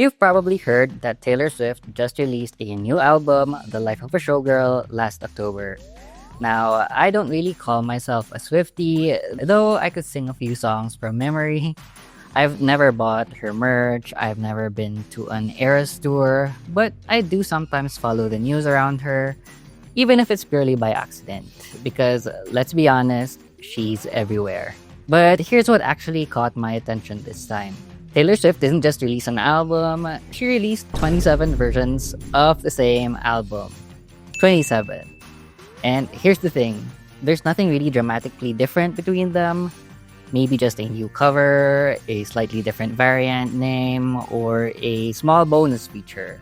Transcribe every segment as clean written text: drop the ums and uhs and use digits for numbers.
You've probably heard that Taylor Swift just released a new album, The Life of a Showgirl, last October. Now, I don't really call myself a Swiftie, though I could sing a few songs from memory. I've never bought her merch, I've never been to an Eras tour, but I do sometimes follow the news around her, even if it's purely by accident, because let's be honest, she's everywhere. But here's what actually caught my attention this time. Taylor Swift didn't just release an album, she released 27 versions of the same album. 27. And here's the thing, there's nothing really dramatically different between them. Maybe just a new cover, a slightly different variant name, or a small bonus feature.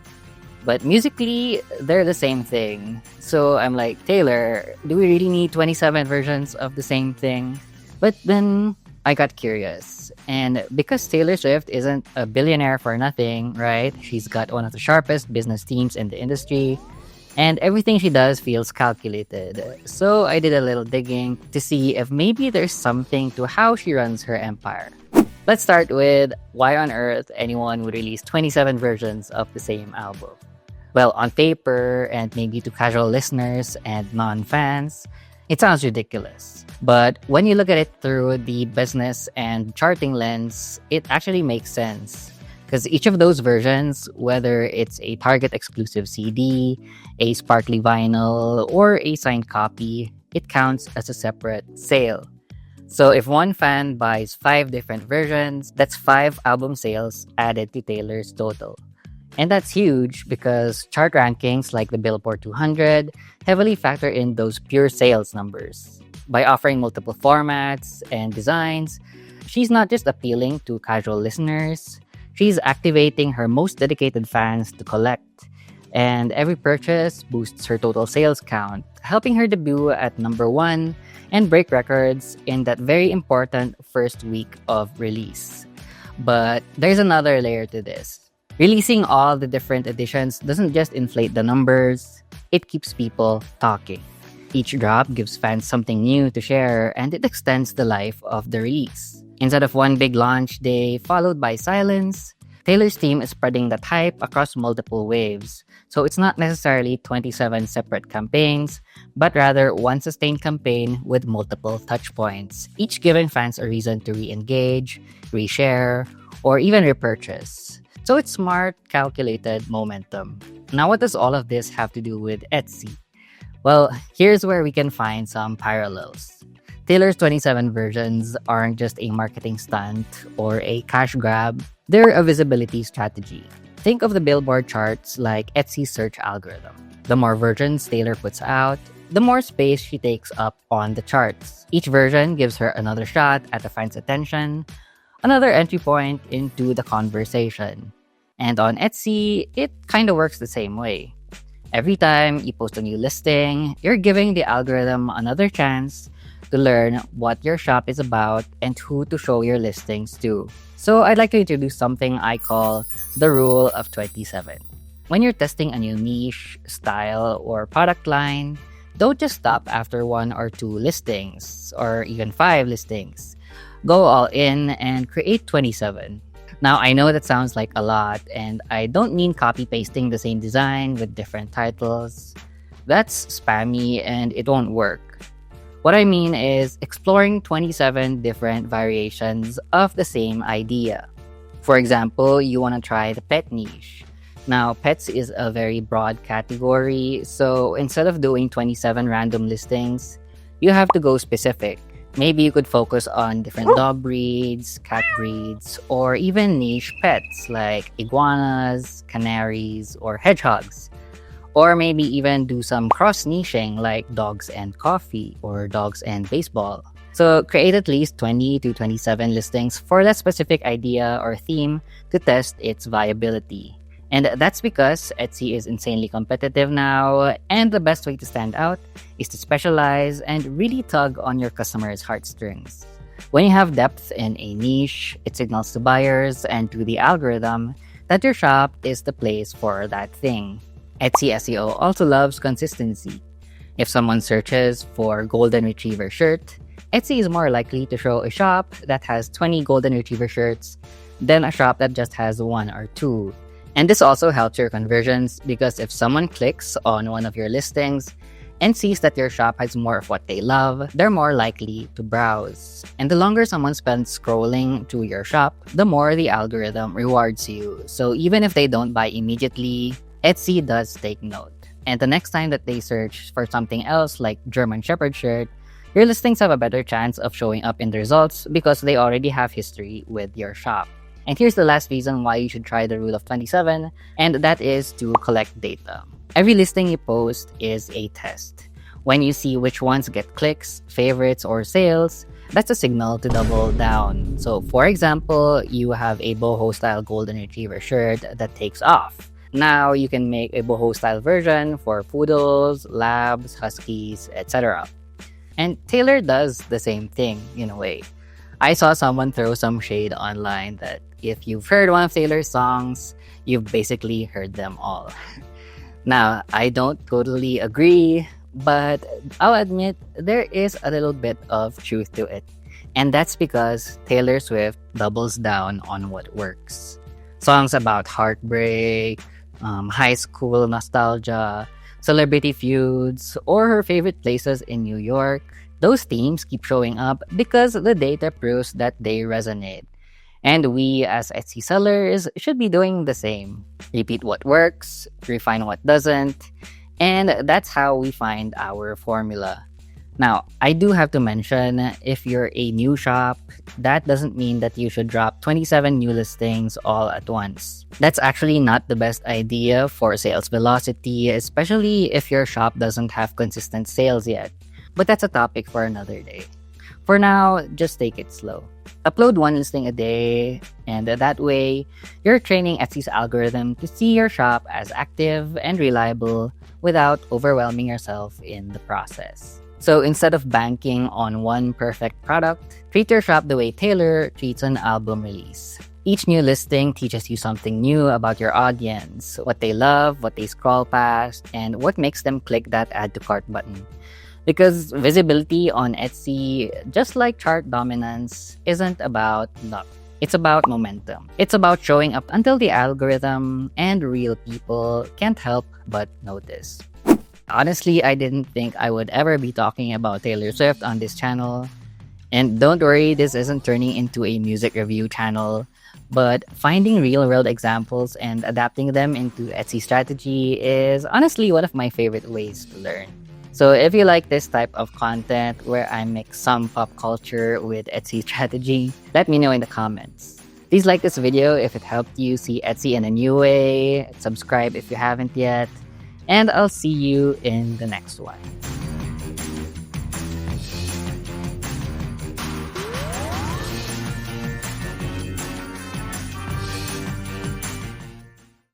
But musically, they're the same thing. So I'm like, Taylor, do we really need 27 versions of the same thing? But then I got curious. And because Taylor Swift isn't a billionaire for nothing, right? She's got one of the sharpest business teams in the industry. And everything she does feels calculated. So I did a little digging to see if maybe there's something to how she runs her empire. Let's start with why on earth anyone would release 27 versions of the same album. Well, on paper, and maybe to casual listeners and non-fans, it sounds ridiculous. But when you look at it through the business and charting lens, it actually makes sense. Because each of those versions, whether it's a Target exclusive CD, a sparkly vinyl, or a signed copy, it counts as a separate sale. So if one fan buys 5 different versions, that's 5 album sales added to Taylor's total. And that's huge because chart rankings like the Billboard 200 heavily factor in those pure sales numbers. By offering multiple formats and designs, she's not just appealing to casual listeners, she's activating her most dedicated fans to collect. And every purchase boosts her total sales count, helping her debut at number 1 and break records in that very important first week of release. But there's another layer to this. Releasing all the different editions doesn't just inflate the numbers, it keeps people talking. Each drop gives fans something new to share and it extends the life of the release. Instead of one big launch day followed by silence, Taylor's team is spreading that hype across multiple waves. So it's not necessarily 27 separate campaigns, but rather one sustained campaign with multiple touchpoints, each giving fans a reason to re-engage, reshare, or even repurchase. So it's smart, calculated momentum. Now, what does all of this have to do with Etsy? Well, here's where we can find some parallels. Taylor's 27 versions aren't just a marketing stunt or a cash grab, they're a visibility strategy. Think of the Billboard charts like Etsy's search algorithm. The more versions Taylor puts out, the more space she takes up on the charts. Each version gives her another shot at the fan's attention, another entry point into the conversation. And on Etsy, it kind of works the same way. Every time you post a new listing, you're giving the algorithm another chance to learn what your shop is about and who to show your listings to. So I'd like to introduce something I call the rule of 27. When you're testing a new niche, style, or product line, don't just stop after 1 or 2 listings, or even 5 listings. Go all in and create 27. Now, I know that sounds like a lot, and I don't mean copy-pasting the same design with different titles. That's spammy and it won't work. What I mean is exploring 27 different variations of the same idea. For example, you want to try the pet niche. Now, pets is a very broad category, so instead of doing 27 random listings, you have to go specific. Maybe you could focus on different dog breeds, cat breeds, or even niche pets like iguanas, canaries, or hedgehogs. Or maybe even do some cross-niching like dogs and coffee or dogs and baseball. So create at least 20 to 27 listings for that specific idea or theme to test its viability. And that's because Etsy is insanely competitive now, and the best way to stand out is to specialize and really tug on your customers' heartstrings. When you have depth in a niche, it signals to buyers and to the algorithm that your shop is the place for that thing. Etsy SEO also loves consistency. If someone searches for Golden Retriever shirt, Etsy is more likely to show a shop that has 20 Golden Retriever shirts than a shop that just has 1 or 2. And this also helps your conversions because if someone clicks on one of your listings and sees that your shop has more of what they love, they're more likely to browse. And the longer someone spends scrolling to your shop, the more the algorithm rewards you. So even if they don't buy immediately, Etsy does take note. And the next time that they search for something else like German Shepherd shirt, your listings have a better chance of showing up in the results because they already have history with your shop. And here's the last reason why you should try the rule of 27, and that is to collect data. Every listing you post is a test. When you see which ones get clicks, favorites, or sales, that's a signal to double down. So for example, you have a boho style golden retriever shirt that takes off. Now you can make a boho style version for poodles, labs, huskies, etc. And Taylor does the same thing in a way. I saw someone throw some shade online that if you've heard one of Taylor's songs, you've basically heard them all. Now, I don't totally agree, but I'll admit there is a little bit of truth to it. And that's because Taylor Swift doubles down on what works. Songs about heartbreak, high school nostalgia, celebrity feuds, or her favorite places in New York, those themes keep showing up because the data proves that they resonate. And we as Etsy sellers should be doing the same. Repeat what works, refine what doesn't, and that's how we find our formula. Now, I do have to mention, if you're a new shop, that doesn't mean that you should drop 27 new listings all at once. That's actually not the best idea for sales velocity, especially if your shop doesn't have consistent sales yet. But that's a topic for another day. For now, just take it slow. Upload one listing a day, and that way, you're training Etsy's algorithm to see your shop as active and reliable without overwhelming yourself in the process. So instead of banking on one perfect product, treat your shop the way Taylor treats an album release. Each new listing teaches you something new about your audience, what they love, what they scroll past, and what makes them click that add to cart button. Because visibility on Etsy, just like chart dominance, isn't about luck. It's about momentum. It's about showing up until the algorithm and real people can't help but notice. Honestly, I didn't think I would ever be talking about Taylor Swift on this channel. And don't worry, this isn't turning into a music review channel. But finding real-world examples and adapting them into Etsy strategy is honestly one of my favorite ways to learn. So if you like this type of content where I mix some pop culture with Etsy strategy, let me know in the comments. Please like this video if it helped you see Etsy in a new way, subscribe if you haven't yet, and I'll see you in the next one.